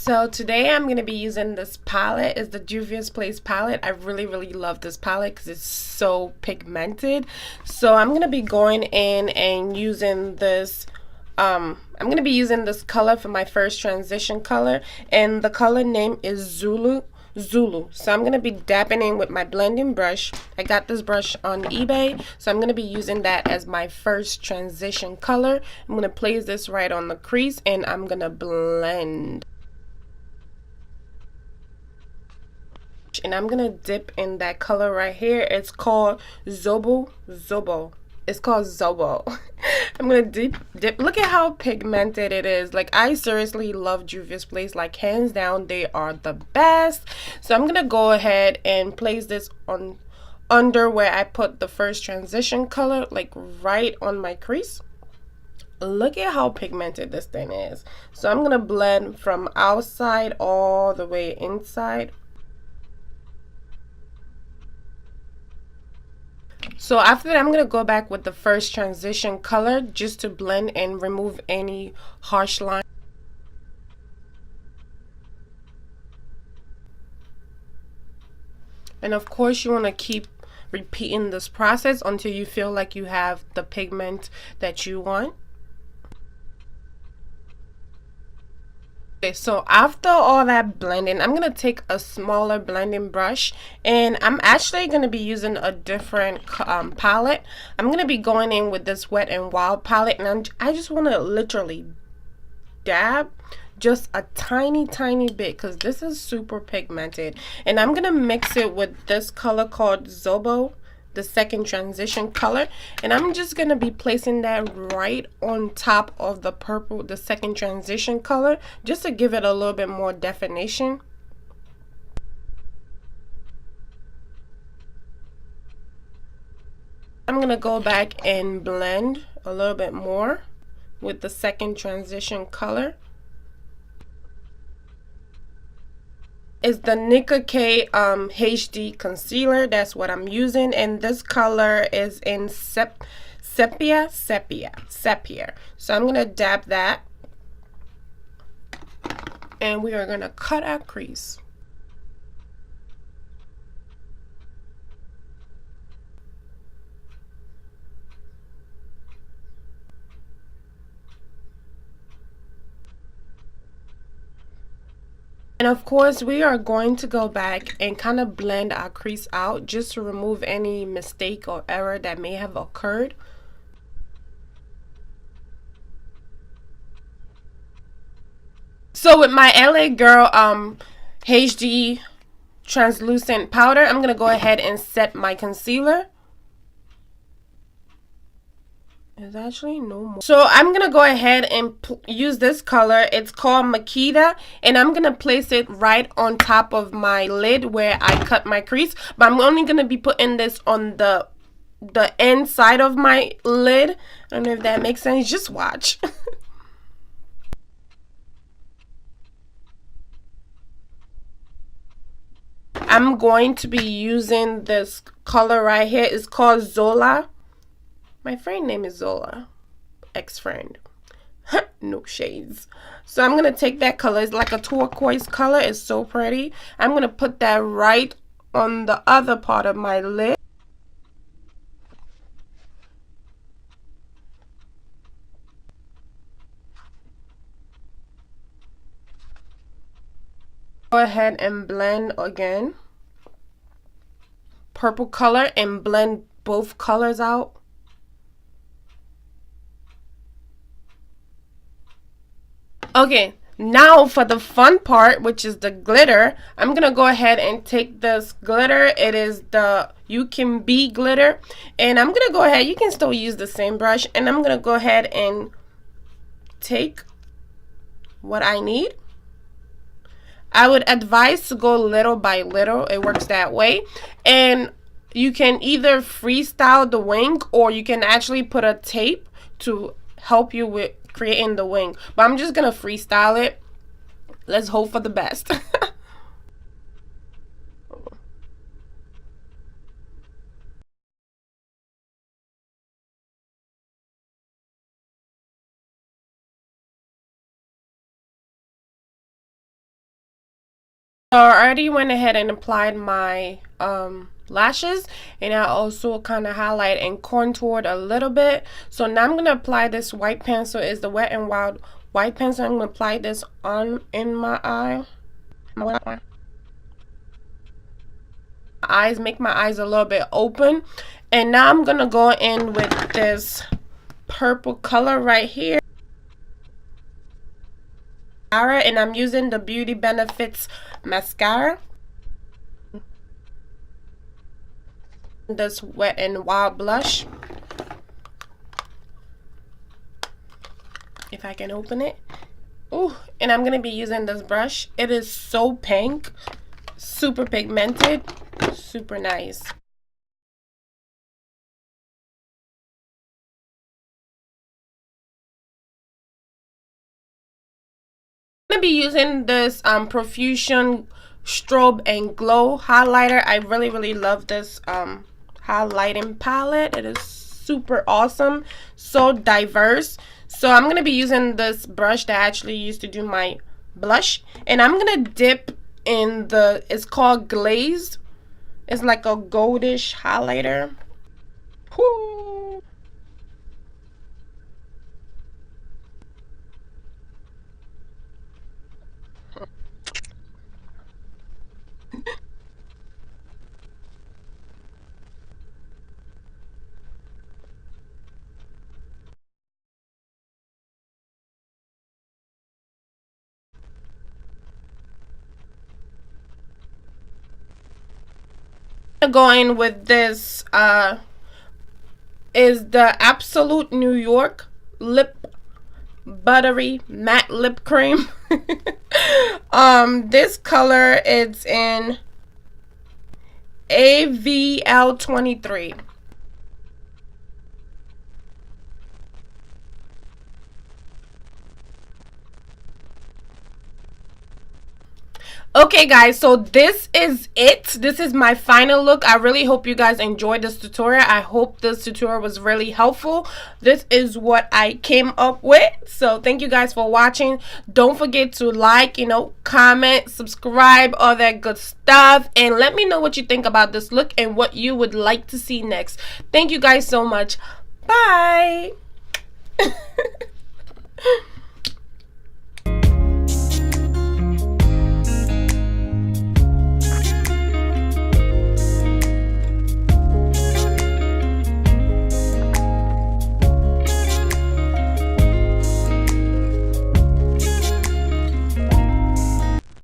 So today I'm going to be using this palette. It's the Juvia's Place palette. I really love this palette because it's so pigmented. So I'm going to be going in and using this I'm going to be using this color for my first transition color, and the color name is Zulu. So I'm going to be dabbing in with my blending brush. I got this brush on eBay, so I'm going to be using that as my first transition color. I'm going to place this right on the crease and I'm going to blend. And I'm gonna dip in that color right here. It's called Zobo. It's called Zobo. I'm gonna dip. Look at how pigmented it is. Like, I seriously love Juvia's Place. Like, hands down, they are the best. So I'm gonna go ahead and place this on under where I put the first transition color, like right on my crease. Look at how pigmented this thing is. So I'm gonna blend from outside all the way inside. So after that, I'm going to go back with the first transition color just to blend and remove any harsh line. And of course, you want to keep repeating this process until you feel like you have the pigment that you want. Okay, so after all that blending, I'm going to take a smaller blending brush, and I'm actually going to be using a different palette. I'm going to be going in with this Wet n Wild palette, and I just want to literally dab just a tiny bit because this is super pigmented. And I'm going to mix it with this color called Zobo, the second transition color, and I'm just going to be placing that right on top of the purple, the second transition color, just to give it a little bit more definition. I'm going to go back and blend a little bit more with the second transition color. Is the Nicka K HD concealer. That's what I'm using, and this color is in sepia. So I'm gonna dab that, and we are gonna cut our crease. And of course, we are going to go back and kind of blend our crease out just to remove any mistake or error that may have occurred. So with my LA Girl HD translucent powder, I'm going to go ahead and set my concealer. There's actually no more. So I'm going to go ahead and use this color. It's called Makita, and I'm going to place it right on top of my lid where I cut my crease. But I'm only going to be putting this on the inside of my lid. I don't know if that makes sense. Just watch. I'm going to be using this color right here. It's called Zola. My friend name is Zola. Ex-friend. No shades. So I'm going to take that color. It's like a turquoise color. It's so pretty. I'm going to put that right on the other part of my lid. Go ahead and blend again. Purple color, and blend both colors out. Okay, now for the fun part, which is the glitter, I'm going to go ahead and take this glitter. It is the You Can Be glitter. And I'm going to go ahead, you can still use the same brush, and I'm going to go ahead and take what I need. I would advise to go little by little. It works that way. And you can either freestyle the wing, or you can actually put a tape to help you with creating the wing. But I'm just gonna freestyle it. Let's hope for the best. So I already went ahead and applied my lashes, and I also kind of highlight and contoured a little bit. So now I'm gonna apply this white pencil. It's the Wet n Wild white pencil. I'm gonna apply this on in my eye. My eyes, make my eyes a little bit open. And now I'm gonna go in with this purple color right here, and I'm using the Beauty Benefits mascara. This Wet n Wild blush, if I can open it. Ooh, and I'm gonna be using this brush. It is so pink, super pigmented, super nice. I'm gonna be using this Profusion Strobe and Glow highlighter. I really love this highlighting palette. It is super awesome, so diverse. So I'm gonna be using this brush that I actually used to do my blush, and I'm gonna dip in the, it's called Glazed. It's like a goldish highlighter. Whoo. Going with this is the Absolute New York Lip Buttery Matte Lip Cream. This color is in AVL23. Okay guys, so this is it. This is my final look. I really hope you guys enjoyed this tutorial. I hope this tutorial was really helpful. This is what I came up with. So thank you guys for watching. Don't forget to like, comment, subscribe, all that good stuff. And let me know what you think about this look and what you would like to see next. Thank you guys so much. Bye.